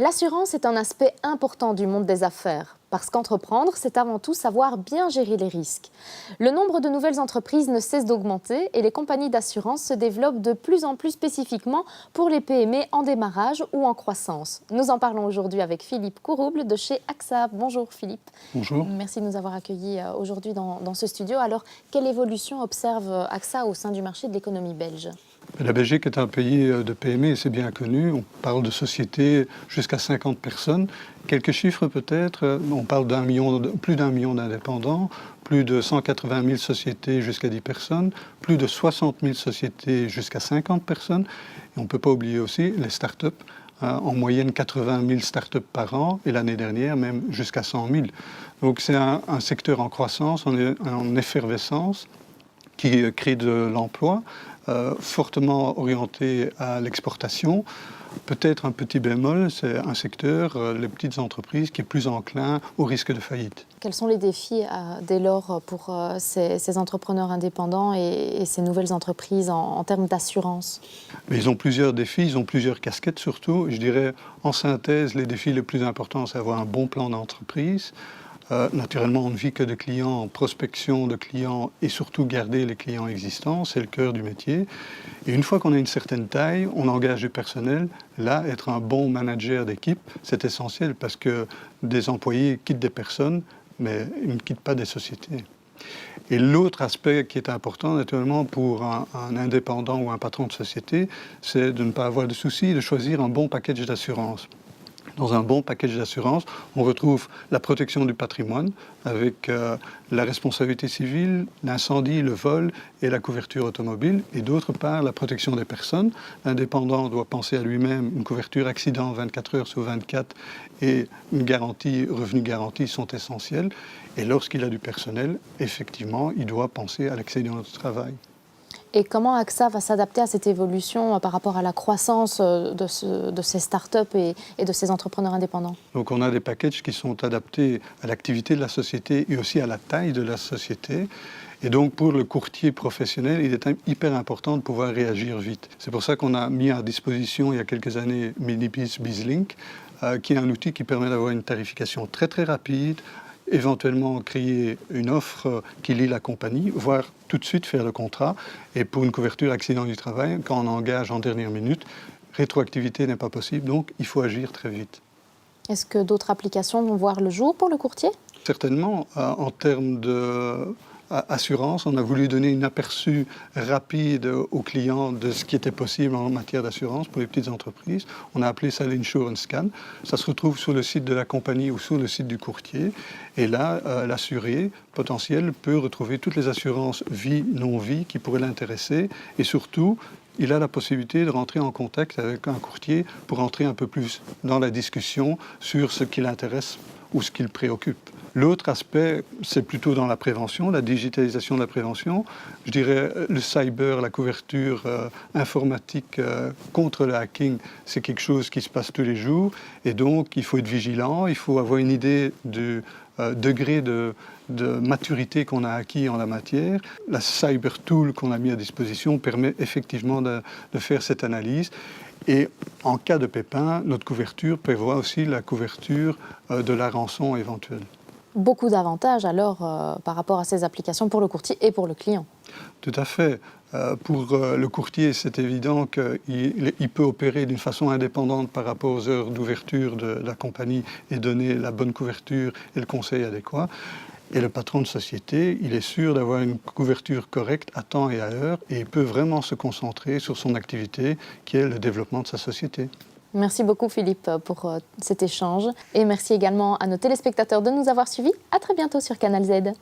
L'assurance est un aspect important du monde des affaires, parce qu'entreprendre, c'est avant tout savoir bien gérer les risques. Le nombre de nouvelles entreprises ne cesse d'augmenter et les compagnies d'assurance se développent de plus en plus spécifiquement pour les PME en démarrage ou en croissance. Nous en parlons aujourd'hui avec Philippe Courouble de chez AXA. Bonjour Philippe. Bonjour. Merci de nous avoir accueillis aujourd'hui dans ce studio. Alors, quelle évolution observe AXA au sein du marché de l'économie belge ? La Belgique est un pays de PME et c'est bien connu. On parle de sociétés jusqu'à 50 personnes. Quelques chiffres peut-être. On parle plus d'un million d'indépendants, plus de 180 000 sociétés jusqu'à 10 personnes, plus de 60 000 sociétés jusqu'à 50 personnes. Et on ne peut pas oublier aussi les start-up. En moyenne 80 000 start-up par an et l'année dernière même jusqu'à 100 000. Donc c'est un secteur en croissance, en effervescence qui crée de l'emploi. Fortement orienté à l'exportation. Peut-être un petit bémol, c'est un secteur, les petites entreprises, qui est plus enclin au risque de faillite. Quels sont les défis dès lors pour ces entrepreneurs indépendants et ces nouvelles entreprises en termes d'assurance ? Mais ils ont plusieurs défis, ils ont plusieurs casquettes surtout. Je dirais en synthèse, les défis les plus importants, c'est avoir un bon plan d'entreprise. Naturellement, on ne vit que de clients, prospection de clients et surtout garder les clients existants, c'est le cœur du métier. Et une fois qu'on a une certaine taille, on engage du personnel. Là, être un bon manager d'équipe, c'est essentiel parce que des employés quittent des personnes, mais ils ne quittent pas des sociétés. Et l'autre aspect qui est important, naturellement, pour un indépendant ou un patron de société, c'est de ne pas avoir de soucis, de choisir un bon package d'assurance. Dans un bon package d'assurance, on retrouve la protection du patrimoine avec la responsabilité civile, l'incendie, le vol et la couverture automobile. Et d'autre part, la protection des personnes. L'indépendant doit penser à lui-même. Une couverture accident 24 heures sur 24 et une garantie, revenu garantie sont essentiels. Et lorsqu'il a du personnel, effectivement, il doit penser à l'accident du travail. Et comment AXA va s'adapter à cette évolution par rapport à la croissance de ces startups et de ces entrepreneurs indépendants ? Donc on a des packages qui sont adaptés à l'activité de la société et aussi à la taille de la société. Et donc pour le courtier professionnel, il est hyper important de pouvoir réagir vite. C'est pour ça qu'on a mis à disposition il y a quelques années Minibiz BizLink, qui est un outil qui permet d'avoir une tarification très très rapide, éventuellement créer une offre qui lie la compagnie, voire tout de suite faire le contrat. Et pour une couverture accident du travail, quand on engage en dernière minute, rétroactivité n'est pas possible, donc il faut agir très vite. Est-ce que d'autres applications vont voir le jour pour le courtier ? Certainement, en termes d'assurance, on a voulu donner un aperçu rapide aux clients de ce qui était possible en matière d'assurance pour les petites entreprises. On a appelé ça l'Insurance Scan. Ça se retrouve sur le site de la compagnie ou sur le site du courtier. Et là, l'assuré potentiel peut retrouver toutes les assurances vie, non-vie qui pourraient l'intéresser. Et surtout, il a la possibilité de rentrer en contact avec un courtier pour entrer un peu plus dans la discussion sur ce qui l'intéresse ou ce qui le préoccupe. L'autre aspect, c'est plutôt dans la prévention, la digitalisation de la prévention. Je dirais le cyber, la couverture informatique contre le hacking, c'est quelque chose qui se passe tous les jours. Et donc, il faut être vigilant, il faut avoir une idée du degré de maturité qu'on a acquis en la matière. La cyber tool qu'on a mis à disposition permet effectivement de faire cette analyse. Et en cas de pépin, notre couverture prévoit aussi la couverture de la rançon éventuelle. Beaucoup d'avantages alors par rapport à ces applications pour le courtier et pour le client. Tout à fait. Pour le courtier, c'est évident qu'il peut opérer d'une façon indépendante par rapport aux heures d'ouverture de la compagnie et donner la bonne couverture et le conseil adéquat. Et le patron de société, il est sûr d'avoir une couverture correcte à temps et à heure et il peut vraiment se concentrer sur son activité qui est le développement de sa société. Merci beaucoup Philippe pour cet échange et merci également à nos téléspectateurs de nous avoir suivis. À très bientôt sur Canal Z.